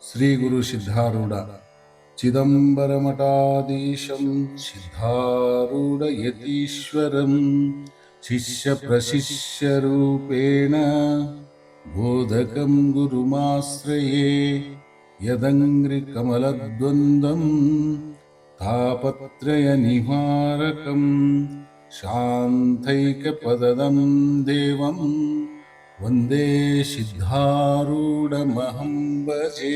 ಶ್ರೀ ಗುರು ಸಿದ್ಧಾರೂಢ ಚಿದಂಬರಮಠಾಧೀಶಂ ಸಿದ್ಧಾರೂಢ ಯತೀಶ್ವರಂ ಶಿಷ್ಯ ಪ್ರಶಿಷ್ಯ ರೂಪೇಣ ಬೋಧಕಂ ಗುರುಮಾಶ್ರಯೇ ಯದಂಗ್ರಿ ಕಮಲದ್ವಂದ್ವಂ ತಾಪತ್ರಯ ನಿವಾರಕಂ ಶಾಂತೈಕ ಪದದಂ ದೇವಂ ವಂದೇ ಸಿದ್ಧಾರೂಢಮಹಂ ಭಜೆ.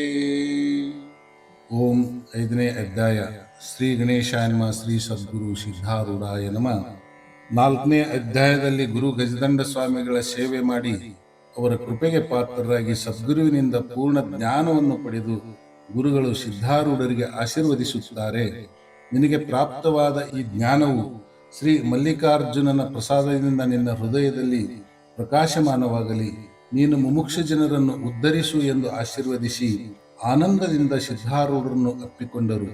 ಓಂ. 5ನೇ ಅಧ್ಯಾಯ. ಶ್ರೀ ಗಣೇಶಾಯ ನಮಃ. ಶ್ರೀ ಸದ್ಗುರು ಸಿದ್ಧಾರೂಢಾಯ ನಮಃ. 4ನೇ ಅಧ್ಯಾಯದಲ್ಲಿ ಗುರು ಗಜದಂಡ ಸ್ವಾಮಿಗಳ ಸೇವೆ ಮಾಡಿ ಅವರ ಕೃಪೆಗೆ ಪಾತ್ರರಾಗಿ ಸದ್ಗುರುವಿನಿಂದ ಪೂರ್ಣ ಜ್ಞಾನವನ್ನು ಪಡೆದು ಗುರುಗಳು ಸಿದ್ಧಾರೂಢರಿಗೆ ಆಶೀರ್ವದಿಸುತ್ತಾರೆ. ನಿನಗೆ ಪ್ರಾಪ್ತವಾದ ಈ ಜ್ಞಾನವು ಶ್ರೀ ಮಲ್ಲಿಕಾರ್ಜುನನ ಪ್ರಸಾದದಿಂದ ನಿನ್ನ ಹೃದಯದಲ್ಲಿ ಪ್ರಕಾಶಮಾನವಾಗಲಿ. ನೀನು ಮುಮುಕ್ಷ ಜನರನ್ನು ಉದ್ಧರಿಸು ಎಂದು ಆಶೀರ್ವದಿಸಿ ಆನಂದದಿಂದ ಸಿದ್ಧಾರೂಢರನ್ನು ಅಪ್ಪಿಕೊಂಡರು.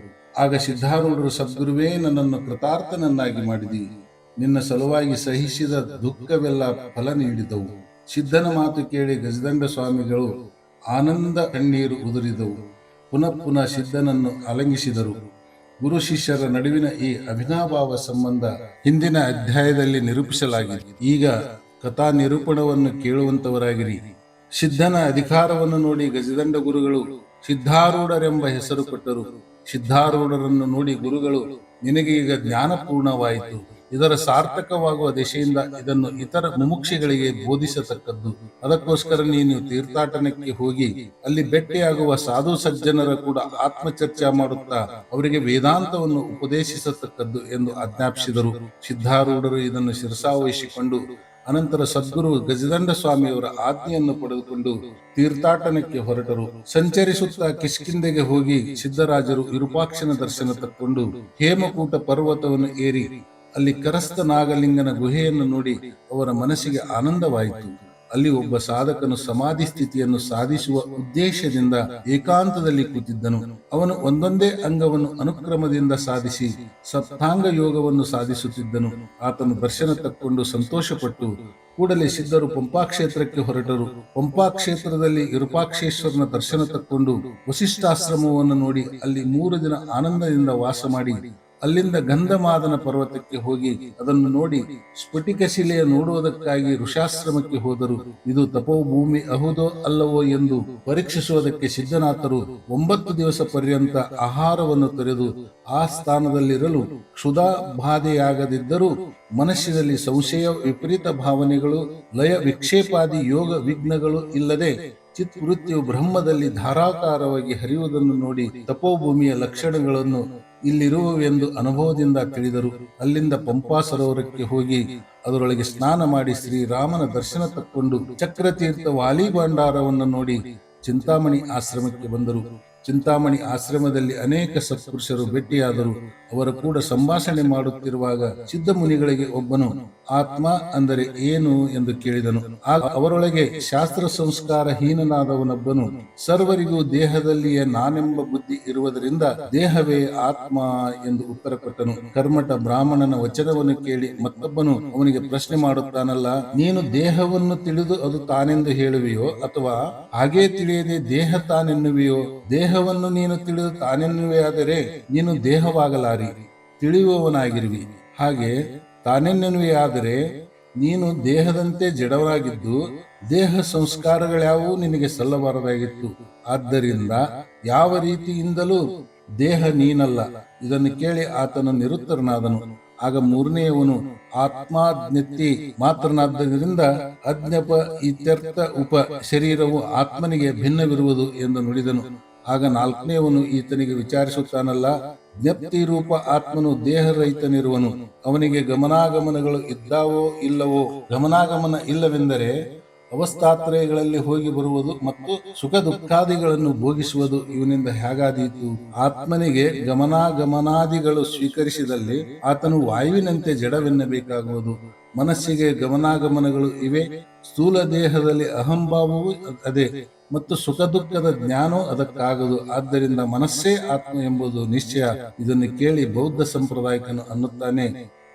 ಆಗ ಸಿದ್ಧಾರೂಢರು, ಸದ್ಗುರುವೇ, ನನ್ನನ್ನು ಕೃತಾರ್ಥನನ್ನಾಗಿ ಮಾಡಿದಿ. ನಿನ್ನ ಸಲುವಾಗಿ ಸಹಿಸಿದ ದುಃಖವೆಲ್ಲ ಫಲ ನೀಡಿದವು. ಸಿದ್ಧನ ಮಾತು ಕೇಳಿ ಗಜದಂಡ ಸ್ವಾಮಿಗಳು ಆನಂದ ಕಣ್ಣೀರು ಉದುರಿದವು. ಪುನಃ ಸಿದ್ಧನನ್ನು ಆಲಿಂಗಿಸಿದರು. ಗುರು ಶಿಷ್ಯರ ನಡುವಿನ ಈ ಅವಿನಾಭಾವ ಸಂಬಂಧ ಹಿಂದಿನ ಅಧ್ಯಾಯದಲ್ಲಿ ನಿರೂಪಿಸಲಾಗಿದೆ. ಈಗ ಕಥಾ ನಿರೂಪಣವನ್ನು ಕೇಳುವಂತವರಾಗಿರಿ. ಸಿದ್ಧನ ಅಧಿಕಾರವನ್ನು ನೋಡಿ ಗಜದಂಡ ಗುರುಗಳು ಸಿದ್ಧಾರೂಢರೆಂಬ ಹೆಸರು ಕೊಟ್ಟರು. ಸಿದ್ಧಾರೂಢರನ್ನು ನೋಡಿ ಗುರುಗಳು, ನಿನಗೆ ಈಗ ಜ್ಞಾನಪೂರ್ಣವಾಯಿತು. ಇದರ ಸಾರ್ಥಕವಾಗುವ ದಿಶೆಯಿಂದ ಇದನ್ನು ಇತರ ಮುಮುಕ್ಷಿಗಳಿಗೆ ಬೋಧಿಸತಕ್ಕದ್ದು. ಅದಕ್ಕೋಸ್ಕರ ನೀನು ತೀರ್ಥಾಟನಕ್ಕೆ ಹೋಗಿ ಅಲ್ಲಿ ಭೇಟಿಯಾಗುವ ಸಾಧು ಸಜ್ಜನರ ಕೂಡ ಆತ್ಮಚರ್ಚೆ ಮಾಡುತ್ತಾ ಅವರಿಗೆ ವೇದಾಂತವನ್ನು ಉಪದೇಶಿಸತಕ್ಕದ್ದು ಎಂದು ಆಜ್ಞಾಪಿಸಿದರು. ಸಿದ್ಧಾರೂಢರು ಇದನ್ನು ಶಿರಸಾವಹಿಸಿಕೊಂಡು ಅನಂತರ ಸದ್ಗುರು ಗಜದಂಡ ಸ್ವಾಮಿಯವರ ಆಜ್ಞೆಯನ್ನು ಪಡೆದುಕೊಂಡು ತೀರ್ಥಾಟನಕ್ಕೆ ಹೊರಟರು. ಸಂಚರಿಸುತ್ತಾ ಕಿಷ್ಕಿಂಧೆಗೆ ಹೋಗಿ ಸಿದ್ಧರಾಜರು ವಿರೂಪಾಕ್ಷನ ದರ್ಶನ ತಕ್ಕೊಂಡು ಹೇಮಕೂಟ ಪರ್ವತವನ್ನು ಏರಿ ಅಲ್ಲಿ ಕರಸ್ಥ ನಾಗಲಿಂಗನ ಗುಹೆಯನ್ನು ನೋಡಿ ಅವರ ಮನಸ್ಸಿಗೆ ಆನಂದವಾಯಿತು. ಅಲ್ಲಿ ಒಬ್ಬ ಸಾಧಕನು ಸಮಾಧಿ ಸ್ಥಿತಿಯನ್ನು ಸಾಧಿಸುವ ಉದ್ದೇಶದಿಂದ ಏಕಾಂತದಲ್ಲಿ ಕೂತಿದ್ದನು. ಅವನು ಒಂದೊಂದೇ ಅಂಗವನ್ನು ಅನುಕ್ರಮದಿಂದ ಸಾಧಿಸಿ ಸಪ್ತಾಂಗ ಯೋಗವನ್ನು ಸಾಧಿಸುತ್ತಿದ್ದನು. ಆತನು ದರ್ಶನ ತಕ್ಕೊಂಡು ಸಂತೋಷಪಟ್ಟು ಕೂಡಲೇ ಸಿದ್ಧರು ಪಂಪಾ ಕ್ಷೇತ್ರಕ್ಕೆ ಹೊರಟರು. ಪಂಪಾ ಕ್ಷೇತ್ರದಲ್ಲಿ ವಿರೂಪಾಕ್ಷೇಶ್ವರನ ದರ್ಶನ ತಕ್ಕೊಂಡು ವಸಿಷ್ಠಾಶ್ರಮವನ್ನು ನೋಡಿ ಅಲ್ಲಿ 3 ದಿನ ಆನಂದದಿಂದ ವಾಸ ಮಾಡಿ ಅಲ್ಲಿಂದ ಗಂಧಮಾದನ ಪರ್ವತಕ್ಕೆ ಹೋಗಿ ಅದನ್ನು ನೋಡಿ ಸ್ಫಟಿಕ ಶಿಲೆಯ ನೋಡುವುದಕ್ಕಾಗಿ ಋಷಾಶ್ರಮಕ್ಕೆ ಹೋದರು. ಇದು ತಪೋಭೂಮಿ ಅಹುದೋ ಅಲ್ಲವೋ ಎಂದು ಪರೀಕ್ಷಿಸುವುದಕ್ಕೆ ಸಿದ್ಧನಾಥರು 9 ದಿವಸ ಪರ್ಯಂತ ಆಹಾರವನ್ನು ತೊರೆದು ಆ ಸ್ಥಾನದಲ್ಲಿರಲು ಕ್ಷುಧಾ ಬಾಧೆಯಾಗದಿದ್ದರೂ ಮನಸ್ಸಿನಲ್ಲಿ ಸಂಶಯ, ವಿಪರೀತ ಭಾವನೆಗಳು, ಲಯ ವಿಕ್ಷೇಪಾದಿ ಯೋಗ ವಿಘ್ನಗಳು ಇಲ್ಲದೆ ಚಿತ್ವೃತ್ತಿಯು ಬ್ರಹ್ಮದಲ್ಲಿ ಧಾರಾಕಾರವಾಗಿ ಹರಿಯುವುದನ್ನು ನೋಡಿ ತಪೋಭೂಮಿಯ ಲಕ್ಷಣಗಳನ್ನು ಇಲ್ಲಿರುವವೆಂದು ಅನುಭವದಿಂದ ತಿಳಿದರು. ಅಲ್ಲಿಂದ ಪಂಪಾ ಸರೋವರಕ್ಕೆ ಹೋಗಿ ಅದರೊಳಗೆ ಸ್ನಾನ ಮಾಡಿ ಶ್ರೀರಾಮನ ದರ್ಶನ ತಕ್ಕೊಂಡು ಚಕ್ರತೀರ್ಥ ವಾಲಿಭಾಂಡಾರವನ್ನು ನೋಡಿ ಚಿಂತಾಮಣಿ ಆಶ್ರಮಕ್ಕೆ ಬಂದರು. ಚಿಂತಾಮಣಿ ಆಶ್ರಮದಲ್ಲಿ ಅನೇಕ ಸತ್ಪುರುಷರು ಭೇಟಿಯಾದರು. ಅವರ ಕೂಡ ಸಂಭಾಷಣೆ ಮಾಡುತ್ತಿರುವಾಗ ಸಿದ್ಧ ಮುನಿಗಳಿಗೆ ಒಬ್ಬನು ಆತ್ಮ ಅಂದರೆ ಏನು ಎಂದು ಕೇಳಿದನು. ಆಗ ಅವರೊಳಗೆ ಶಾಸ್ತ್ರ ಸಂಸ್ಕಾರ ಹೀನನಾದವನೊಬ್ಬನು ಸರ್ವರಿಗೂ ದೇಹದಲ್ಲಿಯೇ ನಾನೆಂಬ ಬುದ್ಧಿ ಇರುವುದರಿಂದ ದೇಹವೇ ಆತ್ಮ ಎಂದು ಉತ್ತರ ಕೊಟ್ಟನು. ಕರ್ಮಠ ಬ್ರಾಹ್ಮಣನ ವಚನವನ್ನು ಕೇಳಿ ಮತ್ತೊಬ್ಬನು ಅವನಿಗೆ ಪ್ರಶ್ನೆ ಮಾಡುತ್ತಾನಲ್ಲ, ನೀನು ದೇಹವನ್ನು ತಿಳಿದು ಅದು ತಾನೆಂದು ಹೇಳುವೆಯೋ ಅಥವಾ ಹಾಗೇ ತಿಳಿಯದೆ ದೇಹ ತಾನೆನ್ನುವೆಯೋ? ದೇಹವನ್ನು ನೀನು ತಿಳಿದು ತಾನೆನ್ನುವೆಯಾದರೆ ನೀನು ದೇಹವಾಗಲಾರಿ, ತಿಳಿಯುವವನಾಗಿರುವಿ. ಹಾಗೆ ತಾನೆನ್ನುವೆಯಾದರೆ ನೀನು ದೇಹದಂತೆ ಜಡವಾಗಿದ್ದು ದೇಹ ಸಂಸ್ಕಾರಗಳ್ಯಾವೂ ನಿನಗೆ ಸಲ್ಲಬಾರದಾಗಿತ್ತು. ಆದ್ದರಿಂದ ಯಾವ ರೀತಿಯಿಂದಲೂ ದೇಹ ನೀನಲ್ಲ. ಇದನ್ನು ಕೇಳಿ ಆತನು ನಿರುತ್ತರನಾದನು. ಆಗ 3ನೇಯವನು ಆತ್ಮಾಜ್ಞತಿ ಮಾತ್ರನಾದ್ದರಿಂದ ಅಜ್ಞಪ ಇತ್ಯರ್ಥ ಉಪ ಶರೀರವು ಆತ್ಮನಿಗೆ ಭಿನ್ನವಿರುವುದು ಎಂದು ನುಡಿದನು. ಆಗ 4ನೇಯವನು ಈತನಿಗೆ ವಿಚಾರಿಸುತ್ತಾನಲ್ಲ, ಜ್ಞಪ್ತಿ ರೂಪ ಆತ್ಮನು ದೇಹರಹಿತನಿರುವನು. ಅವನಿಗೆ ಗಮನಾಗಮನಗಳು ಇದ್ದಾವೋ ಇಲ್ಲವೋ? ಗಮನಾಗಮನ ಇಲ್ಲವೆಂದರೆ ಅವಸ್ಥಾತ್ರಯಗಳಲ್ಲಿ ಹೋಗಿ ಬರುವುದು ಮತ್ತು ಸುಖ ದುಃಖಾದಿಗಳನ್ನು ಭೋಗಿಸುವುದು. ಇವನಿಂದ ಹೇಗಾದೀತು? ಆತ್ಮನಿಗೆ ಗಮನಾಗಮನಾದಿಗಳು ಸ್ವೀಕರಿಸಿದಲ್ಲಿ ಆತನು ವಾಯುವಿನಂತೆ ಜಡವೆನ್ನಬೇಕಾಗುವುದು. ಮನಸ್ಸಿಗೆ ಗಮನಾಗಮನಗಳು ಇವೆ. ಸ್ಥೂಲ ದೇಹದಲ್ಲಿ ಅಹಂಭಾವವೂ ಅದೇ ಮತ್ತು ಸುಖ ದುಃಖದ ಜ್ಞಾನವೂ ಅದಕ್ಕಾಗದು. ಆದ್ದರಿಂದ ಮನಸ್ಸೇ ಆತ್ಮ ಎಂಬುದು ನಿಶ್ಚಯ. ಇದನ್ನು ಕೇಳಿ ಬೌದ್ಧ ಸಂಪ್ರದಾಯಕನು ಅನ್ನುತ್ತಾನೆ,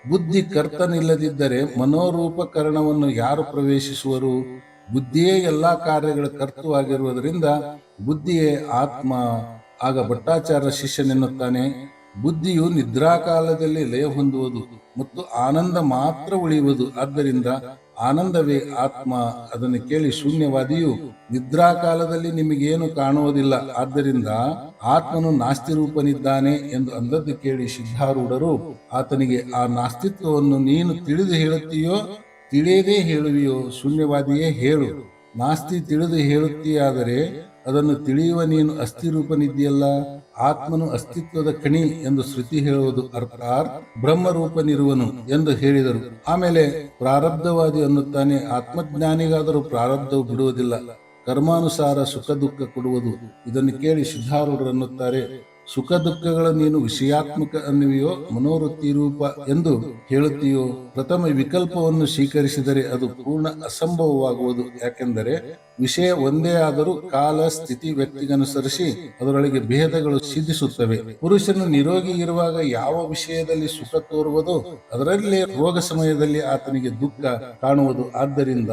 ಬುದ್ಧಿ ಕರ್ತನಿಲ್ಲದಿದ್ದರೆ ಮನೋರೂಪಕರಣವನ್ನು ಯಾರು ಪ್ರವೇಶಿಸುವರು? ಬುದ್ಧಿಯೇ ಎಲ್ಲಾ ಕಾರ್ಯಗಳ ಕರ್ತೃವಾಗಿರುವುದರಿಂದ ಬುದ್ಧಿಯೇ ಆತ್ಮ. ಆಗ ಭಟ್ಟಾಚಾರ್ಯ ಶಿಷ್ಯನೆನ್ನುತ್ತಾನೆ, ಬುದ್ಧಿಯು ನಿದ್ರಾಕಾಲದಲ್ಲಿ ಲಯ ಹೊಂದುವುದು ಮತ್ತು ಆನಂದ ಮಾತ್ರ ಉಳಿಯುವುದು. ಆದ್ದರಿಂದ ಆನಂದವೇ ಆತ್ಮ. ಅದನ್ನು ಕೇಳಿ ಶೂನ್ಯವಾದಿಯು, ನಿದ್ರಾಕಾಲದಲ್ಲಿ ನಿಮಗೇನು ಕಾಣುವುದಿಲ್ಲ, ಆದ್ದರಿಂದ ಆತ್ಮನು ನಾಸ್ತಿರೂಪನಿದ್ದಾನೆ ಎಂದು ಅಂದದ್ದು ಕೇಳಿ ಸಿದ್ಧಾರೂಢರು ಆತನಿಗೆ, ಆ ನಾಸ್ತಿತ್ವವನ್ನು ನೀನು ತಿಳಿದು ಹೇಳುತ್ತೀಯೋ ತಿಳಿಯದೇ ಹೇಳುವಿಯೋ? ಶೂನ್ಯವಾದಿಯೇ ಹೇಳು. ನಾಸ್ತಿ ತಿಳಿದು ಹೇಳುತ್ತೀಯಾದರೆ ಅದನ್ನು ತಿಳಿಯುವ ನೀನು ಅಸ್ಥಿರೂಪನಿದ್ದೀಯಲ್ಲ. ಆತ್ಮನು ಅಸ್ತಿತ್ವದ ಕಣಿ ಎಂದು ಶ್ರುತಿ ಹೇಳುವುದು, ಅರ್ಥಾತ್ ಬ್ರಹ್ಮರೂಪನಿರುವನು ಎಂದು ಹೇಳಿದರು. ಆಮೇಲೆ ಪ್ರಾರಬ್ಧವಾದಿ ಅನ್ನುತ್ತಾನೆ, ಆತ್ಮಜ್ಞಾನಿಗಾದರೂ ಪ್ರಾರಬ್ಧವು ಬಿಡುವುದಿಲ್ಲ, ಕರ್ಮಾನುಸಾರ ಸುಖ ದುಃಖ ಕೊಡುವುದು. ಇದನ್ನು ಕೇಳಿ ಸಿದ್ಧಾರೂಢರು ಅನ್ನುತ್ತಾರೆ, ಸುಖ ದುಃಖಗಳ ನೀನು ವಿಷಯಾತ್ಮಕ ಅನ್ನುವಿಯೋ ಮನೋವೃತ್ತಿ ರೂಪ ಎಂದು ಹೇಳುತ್ತೀಯೋ? ಪ್ರಥಮ ವಿಕಲ್ಪವನ್ನು ಸ್ವೀಕರಿಸಿದರೆ ಅದು ಪೂರ್ಣ ಅಸಂಭವವಾಗುವುದು. ಯಾಕೆಂದರೆ ವಿಷಯ ಒಂದೇ ಆದರೂ ಕಾಲ ಸ್ಥಿತಿ ವ್ಯಕ್ತಿಗನುಸರಿಸಿ ಅದರೊಳಗೆ ಭೇದಗಳು ಸಿದ್ಧಿಸುತ್ತವೆ. ಪುರುಷನು ನಿರೋಗಿ ಇರುವಾಗ ಯಾವ ವಿಷಯದಲ್ಲಿ ಸುಖ ತೋರುವುದೋ ಅದರಲ್ಲೇ ರೋಗ ಸಮಯದಲ್ಲಿ ಆತನಿಗೆ ದುಃಖ ಕಾಣುವುದು. ಆದ್ದರಿಂದ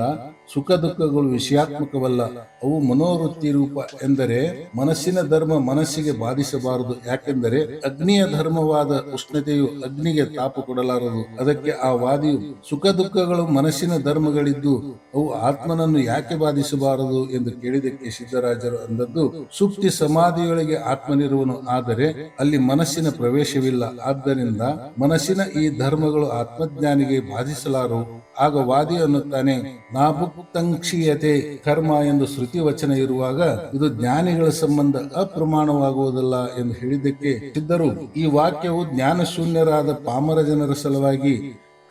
ಸುಖ ದುಃಖಗಳು ವಿಷಯಾತ್ಮಕವಲ್ಲ, ಅವು ಮನೋವೃತ್ತಿ ರೂಪ. ಎಂದರೆ ಮನಸ್ಸಿನ ಧರ್ಮ ಮನಸ್ಸಿಗೆ ಬಾಧಿಸಬಾರದು. ಯಾಕೆಂದರೆ ಅಗ್ನಿಯ ಧರ್ಮವಾದ ಉಷ್ಣತೆಯು ಅಗ್ನಿಗೆ ತಾಪ ಕೊಡಲಾರದು. ಅದಕ್ಕೆ ಆ ವಾದಿಯು, ಸುಖ ದುಃಖಗಳು ಮನಸ್ಸಿನ ಧರ್ಮಗಳಿದ್ದು ಅವು ಆತ್ಮನನ್ನು ಯಾಕೆ ಬಾಧಿಸಬಾರದು ಎಂದು ಕೇಳಿದಕ್ಕೆ ಸಿದ್ಧರಾಜರು ಅಂದದ್ದು, ಸುಪ್ತಿ ಸಮಾಧಿಯೊಳಗೆ ಆತ್ಮನಿರುವನು, ಆದರೆ ಅಲ್ಲಿ ಮನಸ್ಸಿನ ಪ್ರವೇಶವಿಲ್ಲ. ಆದ್ದರಿಂದ ಮನಸ್ಸಿನ ಈ ಧರ್ಮಗಳು ಆತ್ಮಜ್ಞಾನಿಗೆ ಬಾಧಿಸಲಾರವು. ಆಗ ವಾದಿ ಅನ್ನುತ್ತಾನೆ, ನಾಭುಕ್ತಂಕ್ಷೀಯತೆ ಕರ್ಮ ಎಂದು ಶ್ರುತಿ ವಚನ ಇರುವಾಗ ಇದು ಜ್ಞಾನಿಗಳ ಸಂಬಂಧ ಅಪ್ರಮಾಣವಾಗುವುದಲ್ಲ ಎಂದು ಹೇಳಿದ್ದಕ್ಕೆ ಸಿದ್ಧರು, ಈ ವಾಕ್ಯವು ಜ್ಞಾನಶೂನ್ಯರಾದ ಪಾಮರ ಜನರ ಸಲುವಾಗಿ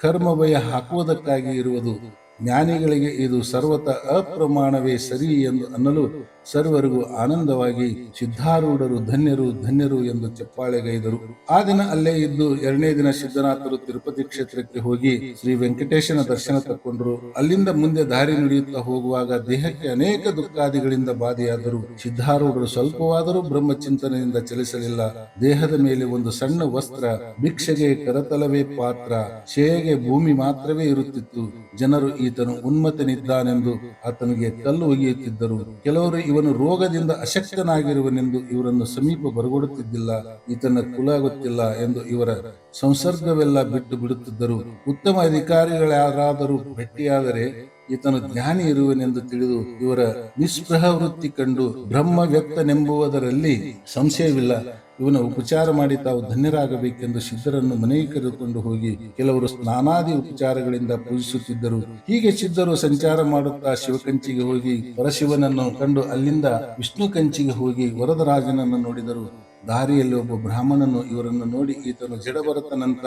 ಕರ್ಮ ಭಯ ಹಾಕುವುದಕ್ಕಾಗಿ ಇರುವುದು. ಜ್ಞಾನಿಗಳಿಗೆ ಇದು ಸರ್ವತ ಅಪ್ರಮಾಣವೇ ಸರಿ ಎಂದು ಅನ್ನಲು ಸರ್ವರಿಗೂ ಆನಂದವಾಗಿ ಸಿದ್ಧಾರೂಢರು ಧನ್ಯರು ಧನ್ಯರು ಎಂದು ಚಪ್ಪಾಳೆಗೈದರು. ಆ ದಿನ ಅಲ್ಲೇ ಇದ್ದು ಎರಡನೇ ದಿನ ಸಿದ್ಧನಾಥರು ತಿರುಪತಿ ಕ್ಷೇತ್ರಕ್ಕೆ ಹೋಗಿ ಶ್ರೀ ವೆಂಕಟೇಶನ ದರ್ಶನ ತಕ್ಕೊಂಡ್ರು. ಅಲ್ಲಿಂದ ಮುಂದೆ ದಾರಿ ನಡೆಯುತ್ತಾ ಹೋಗುವಾಗ ದೇಹಕ್ಕೆ ಅನೇಕ ದುಃಖಾದಿಗಳಿಂದ ಬಾಧೆಯಾದರು. ಸಿದ್ಧಾರೂಢರು ಸ್ವಲ್ಪವಾದರೂ ಬ್ರಹ್ಮಚಿಂತನೆಯಿಂದ ಚಲಿಸಲಿಲ್ಲ. ದೇಹದ ಮೇಲೆ ಒಂದು ಸಣ್ಣ ವಸ್ತ್ರ, ಭಿಕ್ಷೆಗೆ ಕರತಲವೇ ಪಾತ್ರ, ಶೇಯಗೆ ಭೂಮಿ ಮಾತ್ರವೇ ಇರುತ್ತಿತ್ತು. ಜನರು ಈತನು ಉನ್ಮತ್ತನಿದ್ದಾನೆಂದು ಆತನಿಗೆ ಕಲ್ಲು ಒಗೆಯುತ್ತಿದ್ದರು. ಕೆಲವರು ಇವನು ರೋಗದಿಂದ ಅಶಕ್ತನಾಗಿರುವನೆಂದು ಇವರನ್ನು ಸಮೀಪ ಬರಗೊಡುತ್ತಿದ್ದಿಲ್ಲ. ಈತನ ಕುಲ ಗೊತ್ತಿಲ್ಲ ಎಂದು ಇವರ ಸಂಸರ್ಗವೆಲ್ಲ ಬಿಟ್ಟು ಬಿಡುತ್ತಿದ್ದರು. ಉತ್ತಮ ಅಧಿಕಾರಿಗಳ್ಯಾರಾದರೂ ಭೇಟಿಯಾದರೆ ಈತನು ಜ್ಞಾನಿ ಇರುವನೆಂದು ತಿಳಿದು ಇವರ ನಿಸ್ಪೃಹ ವೃತ್ತಿ ಕಂಡು ಬ್ರಹ್ಮ ವ್ಯಕ್ತನೆಂಬುವುದರಲ್ಲಿ ಸಂಶಯವಿಲ್ಲ. ಇವನ ಉಪಚಾರ ಮಾಡಿ ತಾವು ಧನ್ಯರಾಗಬೇಕೆಂದು ಸಿದ್ಧರನ್ನು ಮನೆಗೆ ಕರೆದುಕೊಂಡು ಹೋಗಿ ಕೆಲವರು ಸ್ನಾನಾದಿ ಉಪಚಾರಗಳಿಂದ ಪೂಜಿಸುತ್ತಿದ್ದರು. ಹೀಗೆ ಸಿದ್ಧರು ಸಂಚಾರ ಮಾಡುತ್ತಾ ಶಿವಕಂಚಿಗೆ ಹೋಗಿ ಪರಶಿವನನ್ನು ಕಂಡು ಅಲ್ಲಿಂದ ವಿಷ್ಣು ಕಂಚಿಗೆ ಹೋಗಿ ವರದರಾಜನನ್ನು ನೋಡಿದರು. ದಾರಿಯಲ್ಲಿ ಒಬ್ಬ ಬ್ರಾಹ್ಮಣನು ಇವರನ್ನು ನೋಡಿ ಈತನು ಜಡಭರತನಂತ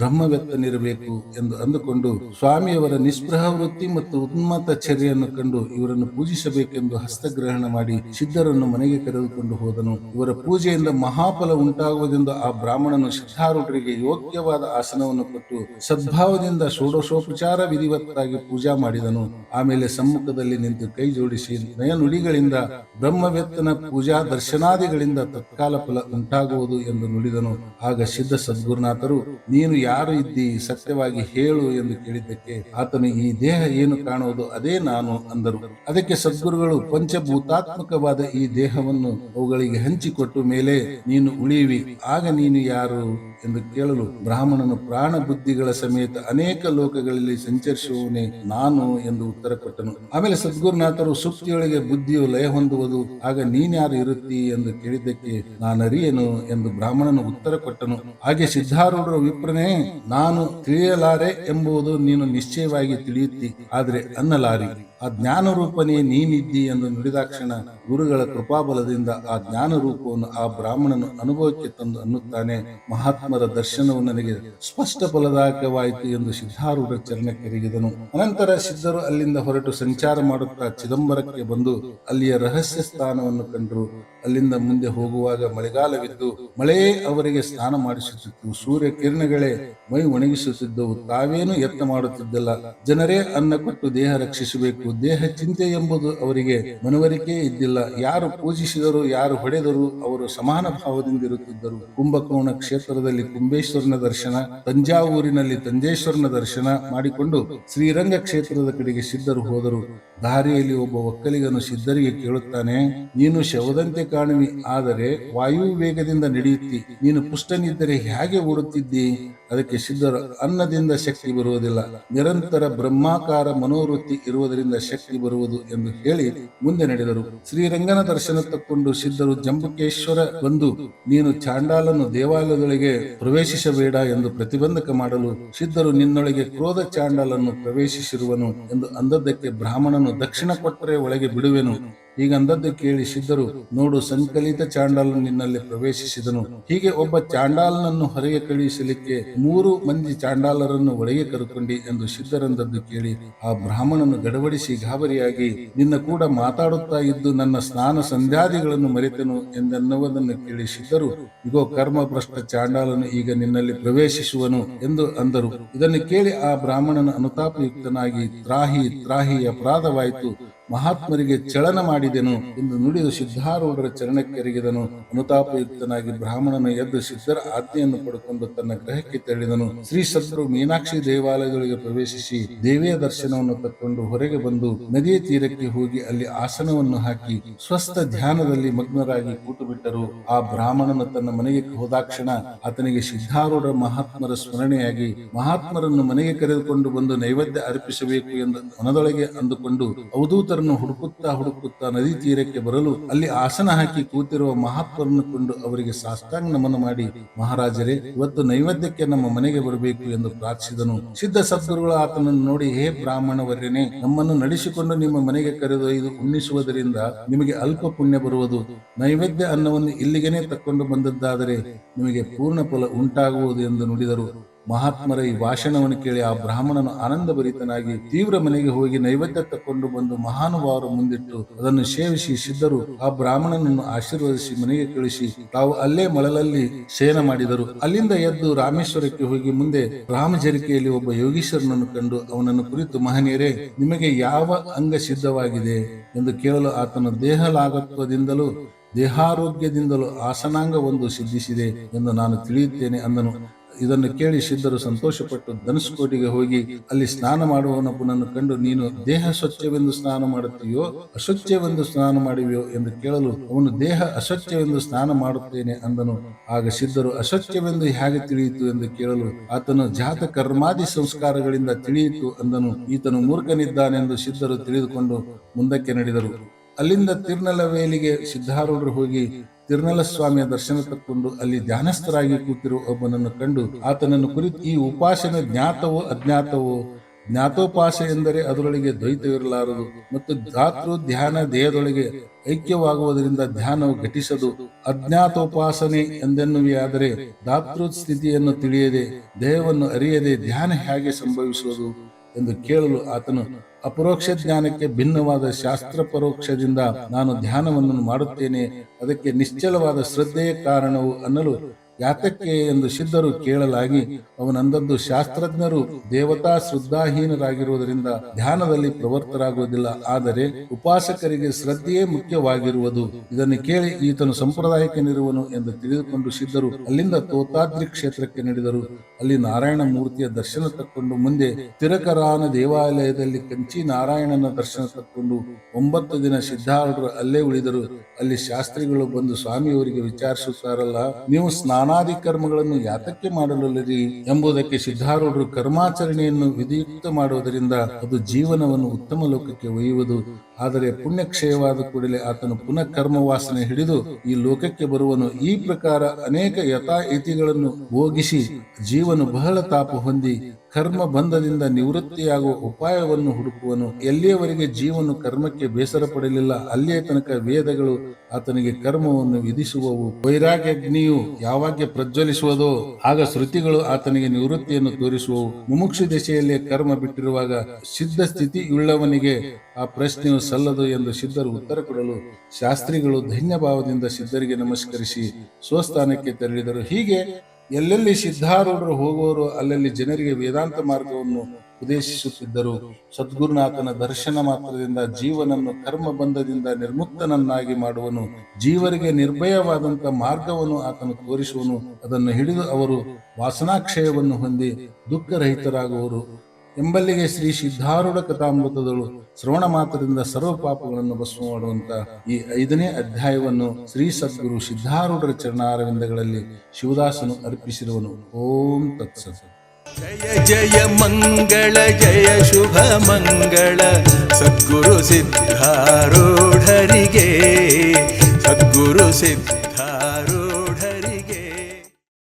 ಬ್ರಹ್ಮವ್ಯಕ್ತನಿರಬೇಕು ಎಂದು ಅಂದುಕೊಂಡು ಸ್ವಾಮಿಯವರ ನಿಸ್ಪೃಹ ವೃತ್ತಿ ಮತ್ತು ಉನ್ಮತ್ತ ಚರ್ಯೆಯನ್ನು ಕಂಡು ಇವರನ್ನು ಪೂಜಿಸಬೇಕೆಂದು ಹಸ್ತಗ್ರಹಣ ಮಾಡಿ ಸಿದ್ಧರನ್ನು ಮನೆಗೆ ಕರೆದುಕೊಂಡು ಹೋದನು. ಇವರ ಪೂಜೆಯಿಂದ ಮಹಾಫಲ ಉಂಟಾಗುವುದೆಂದು ಆ ಬ್ರಾಹ್ಮಣನು ಸಿದ್ಧಾರೂಢರಿಗೆ ಯೋಗ್ಯವಾದ ಆಸನವನ್ನು ಕೊಟ್ಟು ಸದ್ಭಾವದಿಂದ ಷೋಡಶೋಪಚಾರ ವಿಧಿವತ್ತಾಗಿ ಪೂಜಾ ಮಾಡಿದನು. ಆಮೇಲೆ ಸಮ್ಮುಖದಲ್ಲಿ ನಿಂತು ಕೈ ಜೋಡಿಸಿ ನಯನುಡಿಗಳಿಂದ ಬ್ರಹ್ಮವ್ಯಕ್ತನ ಪೂಜಾ ದರ್ಶನಾದಿಗಳಿಂದ ತತ್ಕಾಲ ಫಲ ಉಂಟಾಗುವುದು ಎಂದು ನುಡಿದನು. ಆಗ ಸಿದ್ಧ ಸದ್ಗುರುನಾಥರು, ನೀನು ಯಾರು ಇದ್ದಿ, ಸತ್ಯವಾಗಿ ಹೇಳು ಎಂದು ಕೇಳಿದ್ದಕ್ಕೆ ಆತನು, ಈ ದೇಹ ಏನು ಕಾಣುವುದು ಅದೇ ನಾನು ಅಂದರು. ಅದಕ್ಕೆ ಸದ್ಗುರುಗಳು, ಪಂಚಭೂತಾತ್ಮಕವಾದ ಈ ದೇಹವನ್ನು ಅವುಗಳಿಗೆ ಹಂಚಿಕೊಟ್ಟು ಮೇಲೆ ನೀನು ಉಳಿಯುವಿ, ಆಗ ನೀನು ಯಾರು ಎಂದು ಕೇಳಲು ಬ್ರಾಹ್ಮಣನು ಪ್ರಾಣ ಬುದ್ಧಿಗಳ ಸಮೇತ ಅನೇಕ ಲೋಕಗಳಲ್ಲಿ ಸಂಚರಿಸುವವನೇ ನಾನು ಎಂದು ಉತ್ತರ ಕೊಟ್ಟನು. ಆಮೇಲೆ ಸದ್ಗುರುನಾಥರು, ಸುಪ್ತಿಯೊಳಗೆ ಬುದ್ಧಿಯು ಲಯ ಹೊಂದುವುದು, ಆಗ ನೀನ್ಯಾರು ಇರುತ್ತಿ ಎಂದು ಕೇಳಿದ್ದಕ್ಕೆ ನಾನರಿಯೇನು ಎಂದು ಬ್ರಾಹ್ಮಣನು ಉತ್ತರ ಕೊಟ್ಟನು. ಹಾಗೆ ಸಿದ್ಧಾರೂಢರು, ವಿಪ್ರನೇ, ನಾನು ತಿಳಿಯಲಾರೆ ಎಂಬುದು ನೀನು ನಿಶ್ಚಯವಾಗಿ ತಿಳಿಯುತ್ತಿ, ಆದರೆ ಅನ್ನಲಾರಿ. ಆ ಜ್ಞಾನ ರೂಪನೇ ನೀನಿದ್ದಿ ಎಂದು ನುಡಿದಾಕ್ಷಣ ಗುರುಗಳ ಕೃಪಾಬಲದಿಂದ ಆ ಜ್ಞಾನ ರೂಪವನ್ನು ಆ ಬ್ರಾಹ್ಮಣನು ಅನುಭವಕ್ಕೆ ತಂದು ಅನ್ನುತ್ತಾನೆ, ಮಹಾತ್ಮರ ದರ್ಶನವು ನನಗೆ ಸ್ಪಷ್ಟ ಫಲದಾಯಕವಾಯಿತು ಎಂದು ಸಿದ್ಧಾರೂಢ ಚರಣಕ್ಕೆರಗಿದನು. ಅನಂತರ ಸಿದ್ಧರು ಅಲ್ಲಿಂದ ಹೊರಟು ಸಂಚಾರ ಮಾಡುತ್ತಾ ಚಿದಂಬರಕ್ಕೆ ಬಂದು ಅಲ್ಲಿಯ ರಹಸ್ಯ ಸ್ಥಾನವನ್ನು ಕಂಡರು. ಅಲ್ಲಿಂದ ಮುಂದೆ ಹೋಗುವಾಗ ಮಳೆಗಾಲವಿದ್ದು ಮಳೆಯೇ ಅವರಿಗೆ ಸ್ನಾನ ಮಾಡಿಸುತ್ತಿತ್ತು. ಸೂರ್ಯ ಕಿರಣಗಳೇ ಮೈ ಒಣಗಿಸುತ್ತಿದ್ದವು. ತಾವೇನು ಯತ್ನ ಮಾಡುತ್ತಿದ್ದಿಲ್ಲ. ಜನರೇ ಅನ್ನ ಕೊಟ್ಟು ದೇಹ ರಕ್ಷಿಸಬೇಕು. ದೇಹ ಚಿಂತೆ ಎಂಬುದು ಅವರಿಗೆ ಮನವರಿಕೆ ಇದ್ದಿಲ್ಲ. ಯಾರು ಪೂಜಿಸಿದರು, ಯಾರು ಹೊಡೆದರು, ಅವರು ಸಮಾನ ಭಾವದಿಂದಿರುತ್ತಿದ್ದರು. ಕುಂಭಕೋಣ ಕ್ಷೇತ್ರದಲ್ಲಿ ಕುಂಬೇಶ್ವರನ ದರ್ಶನ, ತಂಜಾವೂರಿನಲ್ಲಿ ತಂಜೇಶ್ವರನ ದರ್ಶನ ಮಾಡಿಕೊಂಡು ಶ್ರೀರಂಗ ಕ್ಷೇತ್ರದ ಕಡೆಗೆ ಸಿದ್ಧರು ಹೋದರು. ದಾರಿಯಲ್ಲಿ ಒಬ್ಬ ಒಕ್ಕಲಿಗನು ಸಿದ್ಧರಿಗೆ ಕೇಳುತ್ತಾನೆ, ನೀನು ಶವದಂತೆ ಕಾಣುವಿ, ಆದರೆ ವಾಯು ವೇಗದಿಂದ ನಡೆಯುತ್ತಿ. ನೀನು ಪುಷ್ಟನಿದ್ದರೆ ಹೇಗೆ ಓಡುತ್ತಿದ್ದಿ? ಅದಕ್ಕೆ ಸಿದ್ಧರು, ಅನ್ನದಿಂದ ಶಕ್ತಿ ಬರುವುದಿಲ್ಲ, ನಿರಂತರ ಬ್ರಹ್ಮಾಕಾರ ಮನೋವೃತ್ತಿ ಇರುವುದರಿಂದ ಶಕ್ತಿ ಬರುವುದು ಎಂದು ಹೇಳಿ ಮುಂದೆ ನಡೆದರು. ಶ್ರೀರಂಗನ ದರ್ಶನ ತಕ್ಕೊಂಡು ಸಿದ್ಧರು ಜಂಬುಕೇಶ್ವರ ಬಂದು, ನೀನು ಚಾಂಡಾಲನು ದೇವಾಲಯದೊಳಗೆ ಪ್ರವೇಶಿಸಬೇಡ ಎಂದು ಪ್ರತಿಬಂಧಕ ಮಾಡಲು ಸಿದ್ಧರು, ನಿನ್ನೊಳಗೆ ಕ್ರೋಧ ಚಾಂಡಾಲನ್ನು ಪ್ರವೇಶಿಸಿರುವನು ಎಂದು ಅಂದದ್ದಕ್ಕೆ ಬ್ರಾಹ್ಮಣನು, ದಕ್ಷಿಣ ಕೊಟ್ಟರೆ ಒಳಗೆ ಬಿಡುವೆನು. ಹೀಗಂದದ್ದು ಕೇಳಿ ಸಿದ್ಧರು, ನೋಡು, ಸಂಕಲಿತ ಚಾಂಡಾಲನು ನಿನ್ನಲ್ಲಿ ಪ್ರವೇಶಿಸಿದನು. ಹೀಗೆ ಒಬ್ಬ ಚಾಂಡಾಲನನ್ನು ಹೊರಗೆ ಕಳುಹಿಸಲಿಕ್ಕೆ 3 ಮಂದಿ ಚಾಂಡಾಲರನ್ನು ಒಳಗೆ ಕರೆದುಕೊಂಡಿ ಎಂದು ಸಿದ್ಧರಂದದ್ದು ಕೇಳಿ ಆ ಬ್ರಾಹ್ಮಣನು ಗಡಬಡಿಸಿ ಗಾಬರಿಯಾಗಿ, ನಿನ್ನ ಕೂಡ ಮಾತಾಡುತ್ತಾ ಇದ್ದು ನನ್ನ ಸ್ನಾನ ಸಂಧ್ಯಾದಿಗಳನ್ನು ಮರೆತೆನು ಎಂದೆನ್ನುವುದನ್ನು ಕೇಳಿ ಸಿದ್ಧರು, ಇಗೋ, ಕರ್ಮ ಭ್ರಷ್ಟ ಚಾಂಡಾಲನು ಈಗ ನಿನ್ನಲ್ಲಿ ಪ್ರವೇಶಿಸುವನು ಎಂದು ಅಂದರು. ಇದನ್ನು ಕೇಳಿ ಆ ಬ್ರಾಹ್ಮಣನ ಅನುತಾಪಯುಕ್ತನಾಗಿ, ತ್ರಾಹಿ ತ್ರಾಹಿ, ಅಪರಾಧವಾಯಿತು, ಮಹಾತ್ಮರಿಗೆ ಚಳನ ಮಾಡಿದೆನು ಎಂದು ನುಡಿದು ಸಿದ್ಧಾರೂಢರ ಚರಣಕ್ಕೆರಗಿದನು. ಅನುತಾಪಯುಕ್ತನಾಗಿ ಬ್ರಾಹ್ಮಣನು ಎದ್ದು ಸಿದ್ಧರ ಆಜ್ಞೆಯನ್ನು ಪಡೆದುಕೊಂಡು ತನ್ನ ಗೃಹಕ್ಕೆ ತೆರಳಿದನು. ಶ್ರೀ ಸದ್ಗುರು ಮೀನಾಕ್ಷಿ ದೇವಾಲಯದೊಳಗೆ ಪ್ರವೇಶಿಸಿ ದೇವಿಯ ದರ್ಶನವನ್ನು ತಕ್ಕೊಂಡು ಹೊರಗೆ ಬಂದು ನದಿಯ ತೀರಕ್ಕೆ ಹೋಗಿ ಅಲ್ಲಿ ಆಸನವನ್ನು ಹಾಕಿ ಸ್ವಸ್ಥ ಧ್ಯಾನದಲ್ಲಿ ಮಗ್ನರಾಗಿ ಕೂತು ಬಿಟ್ಟರು. ಆ ಬ್ರಾಹ್ಮಣನು ತನ್ನ ಮನೆಗೆ ಹೋದಾಕ್ಷಣ ಆತನಿಗೆ ಸಿದ್ಧಾರೂಢ ಮಹಾತ್ಮರ ಸ್ಮರಣೆಯಾಗಿ, ಮಹಾತ್ಮರನ್ನು ಮನೆಗೆ ಕರೆದುಕೊಂಡು ಬಂದು ನೈವೇದ್ಯ ಅರ್ಪಿಸಬೇಕು ಎಂದು ಮನದೊಳಗೆ ಅಂದುಕೊಂಡು ಅವಧೂತರನ್ನು ಹುಡುಕುತ್ತಾ ನದಿ ತೀರಕ್ಕೆ ಬರಲು ಅಲ್ಲಿ ಆಸನ ಹಾಕಿ ಕೂತಿರುವ ಮಹಾತ್ಮರನ್ನು ಕೊಂಡು ಅವರಿಗೆ ಸಾಷ್ಟಾಂಗ ನಮನ ಮಾಡಿ, ಮಹಾರಾಜರೇ, ಇವತ್ತು ನೈವೇದ್ಯಕ್ಕೆ ನಮ್ಮ ಮನೆಗೆ ಬರಬೇಕು ಎಂದು ಪ್ರಾರ್ಥಿಸಿದನು. ಸಿದ್ಧ ಸದ್ಗುರುಗಳು ಆತನನ್ನು ನೋಡಿ, ಹೇ ಬ್ರಾಹ್ಮಣ ವರ್ಯನೇ, ನಮ್ಮನ್ನು ನಡೆಸಿಕೊಂಡು ನಿಮ್ಮ ಮನೆಗೆ ಕರೆದೊಯ್ದು ಉಣ್ಣಿಸುವುದರಿಂದ ನಿಮಗೆ ಅಲ್ಪ ಪುಣ್ಯ ಬರುವುದು. ನೈವೇದ್ಯ ಅನ್ನವನ್ನು ಇಲ್ಲಿಗೆನೆ ತಕ್ಕೊಂಡು ಬಂದದ್ದಾದರೆ ನಿಮಗೆ ಪೂರ್ಣ ಫಲ ಉಂಟಾಗುವುದು ಎಂದು ನುಡಿದರು. ಮಹಾತ್ಮರ ಈ ಭಾಷಣವನ್ನು ಕೇಳಿ ಆ ಬ್ರಾಹ್ಮಣನು ಆನಂದಭರಿತನಾಗಿ ತೀವ್ರ ಮನೆಗೆ ಹೋಗಿ ನೈವೇದ್ಯ ತಕ್ಕೊಂಡು ಬಂದು ಮಹಾನುಭಾವರು ಮುಂದಿಟ್ಟು ಅದನ್ನು ಸೇವಿಸಿ ಸಿದ್ಧರು ಆ ಬ್ರಾಹ್ಮಣನನ್ನು ಆಶೀರ್ವದಿಸಿ ಮನೆಗೆ ಕಳಿಸಿ ತಾವು ಅಲ್ಲೇ ಮಳಲಲ್ಲಿ ಶಯನ ಮಾಡಿದರು. ಅಲ್ಲಿಂದ ಎದ್ದು ರಾಮೇಶ್ವರಕ್ಕೆ ಹೋಗಿ ಮುಂದೆ ರಾಮಜರಿಕೆಯಲ್ಲಿ ಒಬ್ಬ ಯೋಗೀಶ್ವರನನ್ನು ಕಂಡು ಅವನನ್ನು ಕುರಿತು, ಮಹನೀಯರೇ, ನಿಮಗೆ ಯಾವ ಅಂಗ ಸಿದ್ಧವಾಗಿದೆ ಎಂದು ಕೇಳಲು ಆತನು, ದೇಹಲಾಘತ್ವದಿಂದಲೂ ದೇಹಾರೋಗ್ಯದಿಂದಲೂ ಆಸನಾಂಗ ಒಂದು ಸಿದ್ಧಿಸಿದೆ ಎಂದು ನಾನು ತಿಳಿಯುತ್ತೇನೆ ಅಂದನು. ಇದನ್ನು ಕೇಳಿ ಸಿದ್ಧರು ಸಂತೋಷಪಟ್ಟು ಧನುಷ್ಕೋಟಿಗೆ ಹೋಗಿ ಅಲ್ಲಿ ಸ್ನಾನ ಮಾಡುವವನೊಬ್ಬನನ್ನು ಕಂಡು, ನೀನು ದೇಹ ಸ್ವಚ್ಛವೆಂದು ಸ್ನಾನ ಮಾಡುತ್ತೀಯೋ ಅಸ್ವಚ್ಛವೆಂದು ಸ್ನಾನ ಮಾಡುವೆಯೋ ಎಂದು ಕೇಳಲು ಅವನು, ದೇಹ ಅಸ್ವಚ್ಛವೆಂದು ಸ್ನಾನ ಮಾಡುತ್ತೇನೆ ಅಂದನು. ಆಗ ಸಿದ್ಧರು, ಅಸ್ವಚ್ಛವೆಂದು ಹೇಗೆ ತಿಳಿಯಿತು ಎಂದು ಕೇಳಲು ಆತನು, ಜಾತ ಕರ್ಮಾದಿ ಸಂಸ್ಕಾರಗಳಿಂದ ತಿಳಿಯಿತು ಅಂದನು. ಈತನು ಮೂರ್ಖನಿದ್ದಾನೆಂದು ಸಿದ್ಧರು ತಿಳಿದುಕೊಂಡು ಮುಂದಕ್ಕೆ ನಡೆದರು. ಅಲ್ಲಿಂದ ತಿರ್ನಲವೇಲಿಗೆ ಸಿದ್ಧಾರೂಢರು ಹೋಗಿ ತಿರುನಲ ಸ್ವಾಮಿಯ ದರ್ಶನ ತಕ್ಕೊಂಡು ಅಲ್ಲಿ ಧ್ಯಾನಸ್ಥರಾಗಿ ಕೂತಿರುವ ಒಬ್ಬನನ್ನು ಕಂಡು ಆತನನ್ನು ಕುರಿತು, ಈ ಉಪಾಸನೆ ಜ್ಞಾತವೋ ಅಜ್ಞಾತವೋ? ಜ್ಞಾತೋಪಾಸ ಎಂದರೆ ಅದರೊಳಗೆ ದ್ವೈತವಿರಲಾರದು ಮತ್ತು ಧಾತೃ ಧ್ಯಾನ ದೇಹದೊಳಗೆ ಐಕ್ಯವಾಗುವುದರಿಂದ ಧ್ಯಾನವು ಘಟಿಸದು. ಅಜ್ಞಾತೋಪಾಸನೆ ಎಂದೆನ್ನುವೆಯಾದರೆ ಧಾತೃ ಸ್ಥಿತಿಯನ್ನು ತಿಳಿಯದೆ ದೇಹವನ್ನು ಅರಿಯದೆ ಧ್ಯಾನ ಹೇಗೆ ಸಂಭವಿಸುವುದು ಎಂದು ಕೇಳಲು ಆತನು, ಅಪರೋಕ್ಷ ಜ್ಞಾನಕ್ಕೆ ಭಿನ್ನವಾದ ಶಾಸ್ತ್ರ ಪರೋಕ್ಷದಿಂದ ನಾನು ಧ್ಯಾನವನ್ನು ಮಾಡುತ್ತೇನೆ, ಅದಕ್ಕೆ ನಿಶ್ಚಲವಾದ ಶ್ರದ್ಧೆಯ ಕಾರಣವು ಅನ್ನಲು, ಯಾತಕ್ಕೆ ಎಂದು ಸಿದ್ಧರು ಕೇಳಲಾಗಿ ಅವನಂದದ್ದು, ಶಾಸ್ತ್ರಜ್ಞರು ದೇವತಾ ಶ್ರದ್ಧಾಹೀನರಾಗಿರುವುದರಿಂದ ಧ್ಯಾನದಲ್ಲಿ ಪ್ರವರ್ತರಾಗುವುದಿಲ್ಲ, ಆದರೆ ಉಪಾಸಕರಿಗೆ ಶ್ರದ್ಧೆಯೇ ಮುಖ್ಯವಾಗಿರುವುದು. ಇದನ್ನು ಕೇಳಿ ಈತನು ಸಂಪ್ರದಾಯಕ್ಕನಿರುವನು ಎಂದು ತಿಳಿದುಕೊಂಡು ಸಿದ್ಧರು ಅಲ್ಲಿಂದ ತೋತಾದ್ರಿ ಕ್ಷೇತ್ರಕ್ಕೆ ನಡೆದರು. ಅಲ್ಲಿ ನಾರಾಯಣ ಮೂರ್ತಿಯ ದರ್ಶನ ತಕ್ಕೊಂಡು ಮುಂದೆ ತಿರಕರಾನ ದೇವಾಲಯದಲ್ಲಿ ಕಂಚಿ ನಾರಾಯಣನ ದರ್ಶನ ತಕ್ಕೊಂಡು 9 ದಿನ ಸಿದ್ಧಾರೂಢರು ಅಲ್ಲೇ ಉಳಿದರು. ಅಲ್ಲಿ ಶಾಸ್ತ್ರಿಗಳು ಬಂದು ಸ್ವಾಮಿಯವರಿಗೆ ವಿಚಾರಿಸುತ್ತಾರಲ್ಲ, ನೀವು ಸ್ನಾನಾದಿ ಕರ್ಮಗಳನ್ನು ಯಾತಕ್ಕೆ ಮಾಡಲಲ್ಲರಿ ಎಂಬುದಕ್ಕೆ ಸಿದ್ಧಾರೂಢರು, ಕರ್ಮಾಚರಣೆಯನ್ನು ವಿಧಿಯುಕ್ತ ಮಾಡುವುದರಿಂದ ಅದು ಜೀವನವನ್ನು ಉತ್ತಮ ಲೋಕಕ್ಕೆ ಒಯ್ಯುವುದು. ಆದರೆ ಪುಣ್ಯಕ್ಷಯವಾದ ಕೂಡಲೇ ಆತನು ಪುನಃ ಕರ್ಮವಾಸನೆ ಹಿಡಿದು ಈ ಲೋಕಕ್ಕೆ ಬರುವನು. ಈ ಪ್ರಕಾರ ಅನೇಕ ಯಥಾಯಿತಿಗಳನ್ನು ಭೋಗಿಸಿ ಜೀವನು ಬಹಳ ತಾಪ ಹೊಂದಿ ಕರ್ಮ ಬಂಧದಿಂದ ನಿವೃತ್ತಿಯಾಗುವ ಉಪಾಯವನ್ನು ಹುಡುಕುವನು. ಎಲ್ಲಿಯವರೆಗೆ ಜೀವನು ಕರ್ಮಕ್ಕೆ ಬೇಸರ ಪಡಲಿಲ್ಲ, ಅಲ್ಲಿಯ ತನಕ ವೇದಗಳು ಆತನಿಗೆ ಕರ್ಮವನ್ನು ವಿಧಿಸುವವು. ವೈರಾಗ್ಯಗ್ನಿಯು ಯಾವಾಗ ಪ್ರಜ್ವಲಿಸುವುದೋ ಆಗ ಶ್ರುತಿಗಳು ಆತನಿಗೆ ನಿವೃತ್ತಿಯನ್ನು ತೋರಿಸುವವು. ಮುಮುಕ್ಷು ದಶೆಯಲ್ಲೇ ಕರ್ಮ ಬಿಟ್ಟಿರುವಾಗ ಸಿದ್ಧ ಸ್ಥಿತಿಯುಳ್ಳವನಿಗೆ ಆ ಪ್ರಶ್ನೆಯು ಸಲ್ಲದು ಎಂದು ಸಿದ್ಧರು ಉತ್ತರ ಕೊಡಲು ಶಾಸ್ತ್ರಿಗಳು ಧನ್ಯಭಾವದಿಂದ ಸಿದ್ಧರಿಗೆ ನಮಸ್ಕರಿಸಿ ಸ್ವಸ್ಥಾನಕ್ಕೆ ತೆರಳಿದರು. ಹೀಗೆ ಎಲ್ಲೆಲ್ಲಿ ಸಿದ್ಧಾರೂಢರು ಹೋಗುವವರು ಅಲ್ಲಲ್ಲಿ ಜನರಿಗೆ ವೇದಾಂತ ಮಾರ್ಗವನ್ನು ಉಪದೇಶಿಸುತ್ತಿದ್ದರು. ಸದ್ಗುರುನಾಥನ ದರ್ಶನ ಮಾತ್ರದಿಂದ ಜೀವನನ್ನು ಕರ್ಮ ಬಂಧದಿಂದ ನಿರ್ಮುಕ್ತನನ್ನಾಗಿ ಮಾಡುವನು. ಜೀವರಿಗೆ ನಿರ್ಭಯವಾದಂತ ಮಾರ್ಗವನ್ನು ಆತನು ತೋರಿಸುವನು. ಅದನ್ನು ಹಿಡಿದು ಅವರು ವಾಸನಾಕ್ಷಯವನ್ನು ಹೊಂದಿ ದುಃಖರಹಿತರಾಗುವರು. ಎಂಬಲ್ಲಿಗೆ ಶ್ರೀ ಸಿದ್ಧಾರೂಢ ಕಥಾಮೃತದಳು ಶ್ರವಣ ಮಾತ್ರದಿಂದ ಸರ್ವ ಪಾಪಗಳನ್ನು ಭಸ್ಮ ಮಾಡುವಂತ ಈ 5ನೇ ಅಧ್ಯಾಯವನ್ನು ಶ್ರೀ ಸದ್ಗುರು ಸಿದ್ಧಾರೂಢರ ಚರಣಾರವಿಂದಗಳಲ್ಲಿ ಶಿವದಾಸನು ಅರ್ಪಿಸಿರುವನು. ಓಂ ತತ್ಸತ್. ಜಯ ಜಯ ಮಂಗಳ ಜಯ ಶುಭ ಮಂಗಳ ಸದ್ಗುರು ಸಿದ್ಧಾರೂಢರಿಗೆ. ಸದ್ಗುರು ಸಿದ್ಧ